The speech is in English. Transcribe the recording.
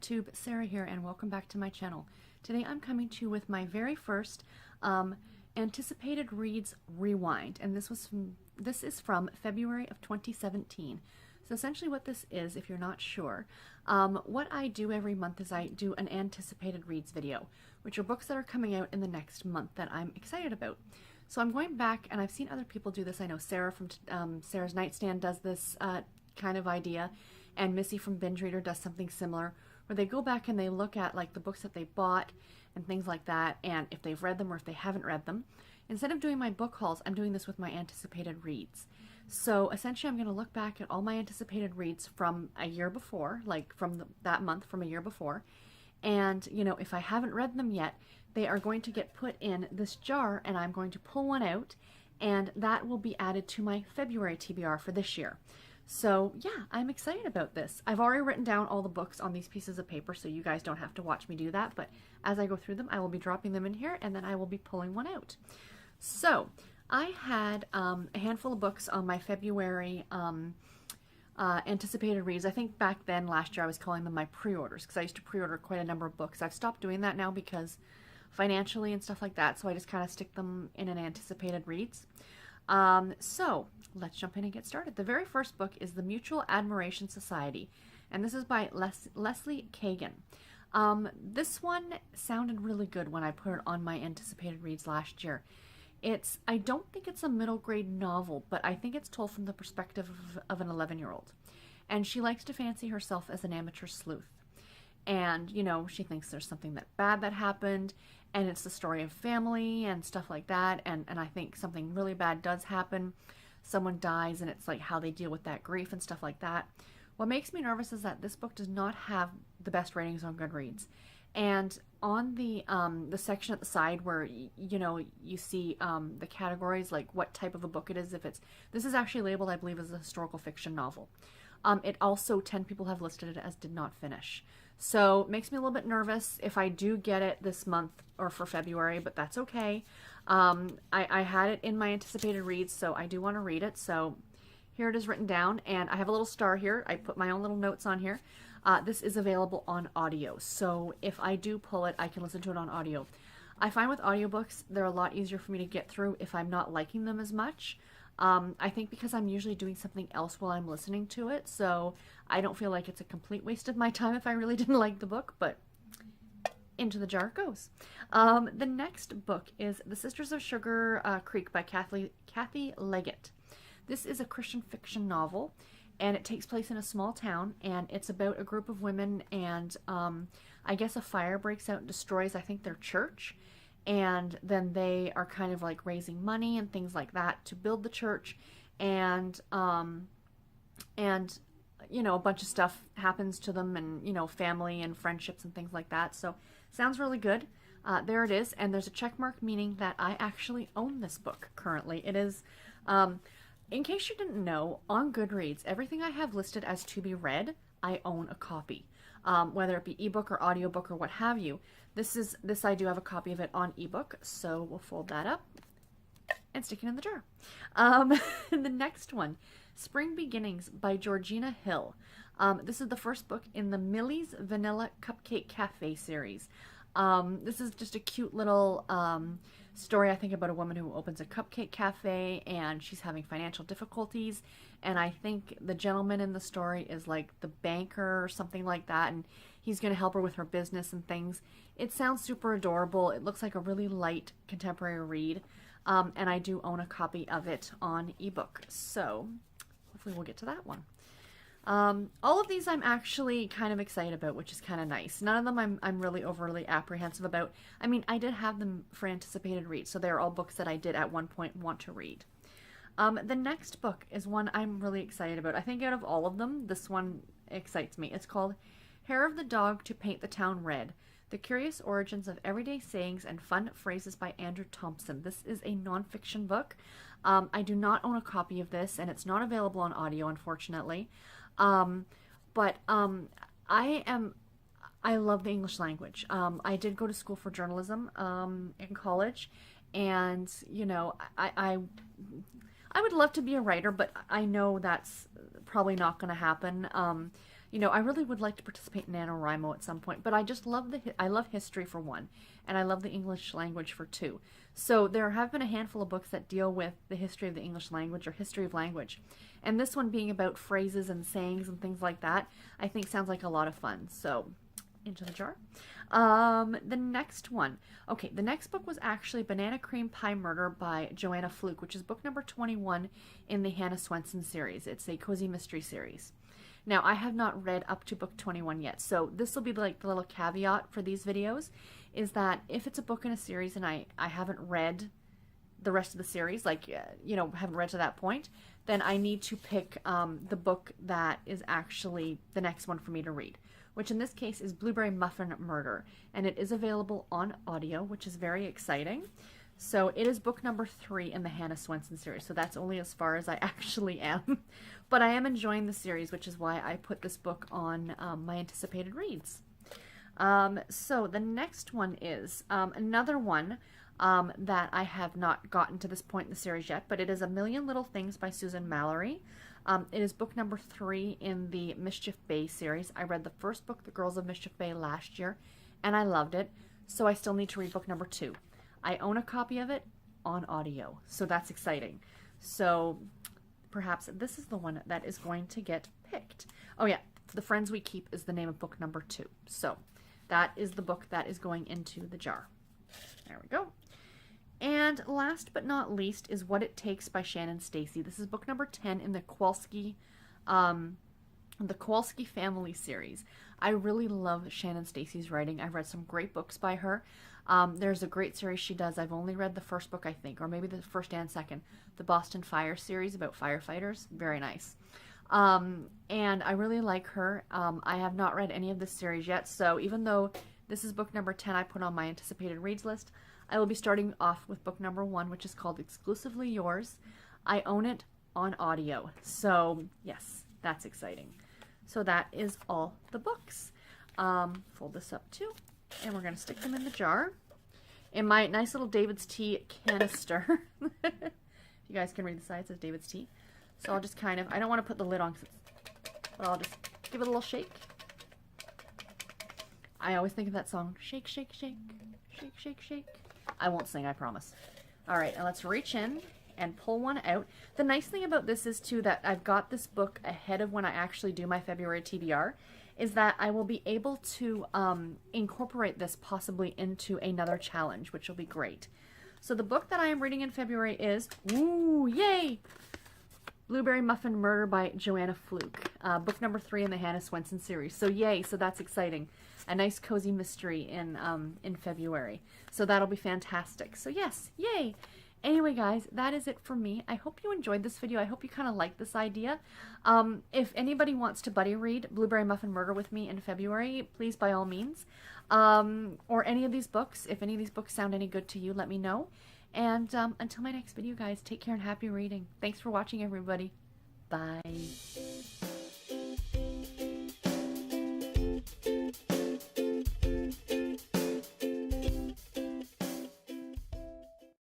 YouTube, Sarah here, and welcome back to my channel. Today I'm coming to you with my very first anticipated reads rewind, and this is from February of 2017. So essentially what this is, if you're not sure, what I do every month is I do an anticipated reads video, which are books that are coming out in the next month that I'm excited about. So I'm going back, and I've seen other people do this. I know Sarah from Sarah's Nightstand does this kind of idea, and Missy from Binge Reader does something similar, where they go back and they look at like the books that they bought and things like that, and if they've read them or if they haven't read them. Instead of doing my book hauls, I'm doing this with my anticipated reads. So essentially I'm going to look back at all my anticipated reads from a year before, like from that month from a year before, and you know, if I haven't read them yet, they are going to get put in this jar, and I'm going to pull one out, and that will be added to my February TBR for this year. So yeah, I'm excited about this. I've already written down all the books on these pieces of paper, so you guys don't have to watch me do that, but as I go through them, I will be dropping them in here, and then I will be pulling one out. So I had a handful of books on my February anticipated reads. I think back then, last year, I was calling them my pre-orders, because I used to pre-order quite a number of books. I've stopped doing that now because financially and stuff like that, so I just kind of stick them in an anticipated reads. So let's jump in and get started. The very first book is The Mutual Admiration Society, and this is by Lesley Kagen. This one sounded really good when I put it on my anticipated reads last year. I don't think it's a middle grade novel, but I think it's told from the perspective of an 11-year-old. And she likes to fancy herself as an amateur sleuth. And, you know, she thinks there's something bad that happened, and it's the story of family and stuff like that. And I think something really bad does happen. Someone dies, and it's like how they deal with that grief and stuff like that. What makes me nervous is that this book does not have the best ratings on Goodreads. And on the section at the side where, you know, you see the categories, like what type of a book it is, this is actually labeled, I believe, as a historical fiction novel. It also, 10 people have listed it as did not finish. So it makes me a little bit nervous if I do get it this month or for February, but that's okay. I had it in my anticipated reads, so I do want to read it. So here it is written down, and I have a little star here. I put my own little notes on here. This is available on audio, so if I do pull it, I can listen to it on audio. I find with audiobooks, they're a lot easier for me to get through if I'm not liking them as much. I think because I'm usually doing something else while I'm listening to it, so I don't feel like it's a complete waste of my time if I really didn't like the book, but into the jar it goes. The next book is The Sisters of Sugarcreek by Cathy Liggett. This is a Christian fiction novel, and it takes place in a small town, and it's about a group of women, and I guess a fire breaks out and destroys, I think, their church. And then they are kind of like raising money and things like that to build the church, and you know, a bunch of stuff happens to them, and you know, family and friendships and things like that. So sounds really good. There it is, and there's a check mark meaning that I actually own this book currently. It is, in case you didn't know, on Goodreads, everything I have listed as to be read, I own a copy. Whether it be ebook or audiobook or what have you. This I do have a copy of it on ebook, so we'll fold that up and stick it in the jar. The next one, Spring Beginnings by Georgina Hill. This is the first book in the Millie's Vanilla Cupcake Cafe series. This is just a cute little story, I think, about a woman who opens a cupcake cafe, and she's having financial difficulties, and I think the gentleman in the story is like the banker or something like that, and he's going to help her with her business and things. It sounds super adorable. It looks like a really light contemporary read, and I do own a copy of it on ebook, so hopefully we'll get to that one. All of these I'm actually kind of excited about, which is kind of nice. None of them I'm really overly apprehensive about. I mean, I did have them for anticipated reads, so they're all books that I did at one point want to read. The next book is one I'm really excited about. I think out of all of them, this one excites me. It's called Hair of the Dog to Paint the Town Red: The Curious Origins of Everyday Sayings and Fun Phrases by Andrew Thompson. This is a nonfiction book. I do not own a copy of this, and it's not available on audio, unfortunately. But I love the English language. I did go to school for journalism in college, and you know, I would love to be a writer, but I know that's probably not going to happen. you know, I really would like to participate in NaNoWriMo at some point, but I just love I love history for one, and I love the English language for two. So there have been a handful of books that deal with the history of the English language or history of language. And this one being about phrases and sayings and things like that, I think sounds like a lot of fun. So into the jar. The next one. Okay, the next book was actually Banana Cream Pie Murder by Joanne Fluke, which is book number 21 in the Hannah Swensen series. It's a cozy mystery series. Now, I have not read up to book 21 yet, so this will be like the little caveat for these videos, is that if it's a book in a series and I haven't read the rest of the series, like, you know, haven't read to that point, then I need to pick the book that is actually the next one for me to read, which in this case is Blueberry Muffin Murder, and it is available on audio, which is very exciting. So it is book number 3 in the Hannah Swensen series, so that's only as far as I actually am. But I am enjoying the series, which is why I put this book on my anticipated reads. So the next one is another one that I have not gotten to this point in the series yet, but it is A Million Little Things by Susan Malley. It is book number 3 in the Mischief Bay series. I read the first book, The Girls of Mischief Bay, last year, and I loved it, so I still need to read book number 2. I own a copy of it on audio, so that's exciting. So perhaps this is the one that is going to get picked. Oh yeah, The Friends We Keep is the name of book number 2. So that is the book that is going into the jar. There we go. And last but not least is What It Takes by Shannon Stacey. This is book number 10 in the Kowalski Family series. I really love Shannon Stacey's writing. I've read some great books by her. There's a great series she does. I've only read the first book, I think, or maybe the first and second. The Boston Fire series about firefighters. Very nice. And I really like her. I have not read any of this series yet, so even though this is book number 10 I put on my anticipated reads list, I will be starting off with book number 1, which is called Exclusively Yours. I own it on audio, so yes, that's exciting. So that is all the books. Fold this up too, and we're going to stick them in the jar in my nice little David's Tea canister. If you guys can read the side, it says David's Tea. So I'll just kind of, I don't want to put the lid on, but I'll just give it a little shake. I always think of that song, shake, shake, shake, shake, shake, shake. I won't sing, I promise. All right, now let's reach in and pull one out. The nice thing about this is, too, that I've got this book ahead of when I actually do my February TBR, is that I will be able to incorporate this possibly into another challenge, which will be great. So the book that I am reading in February is, ooh, yay! Blueberry Muffin Murder by Joanne Fluke, book number 3 in the Hannah Swensen series. So yay, so that's exciting. A nice cozy mystery in February. So that'll be fantastic. So yes, yay! Anyway, guys, that is it for me. I hope you enjoyed this video. I hope you kind of liked this idea. If anybody wants to buddy read Blueberry Muffin Murder with me in February, please, by all means. Or any of these books. If any of these books sound any good to you, let me know. And until my next video, guys, take care and happy reading. Thanks for watching, everybody. Bye.